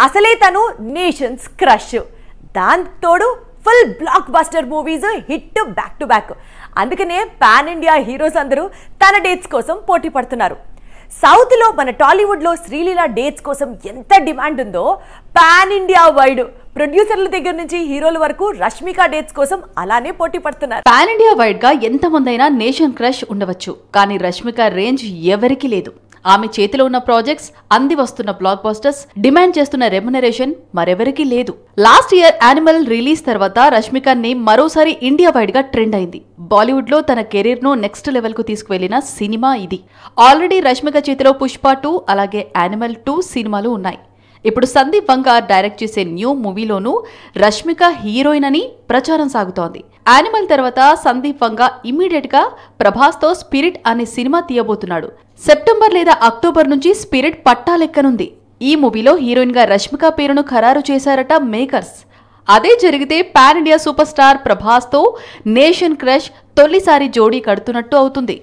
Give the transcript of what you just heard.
అసలే తను nations crush, దానికి తోడు full block buster movies hit back to back. అందుకనే పాన్ ఇండియా హీరోస్ అందరూ తన డేట్స్ కోసం పోటీ పడుతున్నారు. సౌత్ లో మన టాలీవుడ్ లో శ్రీలీల డేట్స్ కోసం ఎంత డిమాండ్ ఉందో, పాన్ ఇండియా వైడ్ ప్రొడ్యూసర్ల దగ్గర నుంచి హీరోల వరకు రష్మిక డేట్స్ కోసం అలానే పోటీ పడుతున్నారు. పాన్ ఇండియా వైడ్ గా ఎంతమందైనా నేషన్ క్రష్ ఉండవచ్చు, కానీ రష్మిక రేంజ్ ఎవరికీ లేదు. ఆమె చేతిలో ఉన్న ప్రాజెక్ట్స్, అంది వస్తున్న బ్లాక్ బస్టర్స్, డిమాండ్ చేస్తున్న రెమ్యునరేషన్ మరెవరికీ లేదు. లాస్ట్ ఇయర్ యానిమల్ రిలీజ్ తర్వాత రష్మిక నేమ్ మరోసారి ఇండియా వైడ్ గా ట్రెండ్ అయింది. బాలీవుడ్ లో తన కెరీర్ ను నెక్స్ట్ లెవెల్ కు తీసుకువెళ్లిన సినిమా ఇది. ఆల్రెడీ రష్మిక చేతిలో పుష్ప 2 అలాగే యానిమల్ 2 సినిమాలు ఉన్నాయి. ఇప్పుడు సందీప్ వంగ డైరెక్ట్ చేసే న్యూ మూవీలోనూ రష్మిక హీరోయిన్ అని ప్రచారం సాగుతోంది. యానిమల్ తర్వాత సందీప్ వంగ ఇమీడియట్ గా ప్రభాస్ తో స్పిరిట్ అనే సినిమా తీయబోతున్నాడు. సెప్టెంబర్ లేదా అక్టోబర్ నుంచి స్పిరిట్ పట్టాలెక్కనుంది. ఈ మూవీలో హీరోయిన్ గా రష్మిక పేరును ఖరారు చేశారట మేకర్స్. అదే జరిగితే pan India super star Prabhas తో నేషన్ క్రష్ తొలిసారి జోడీ కడుతున్నట్టు అవుతుంది.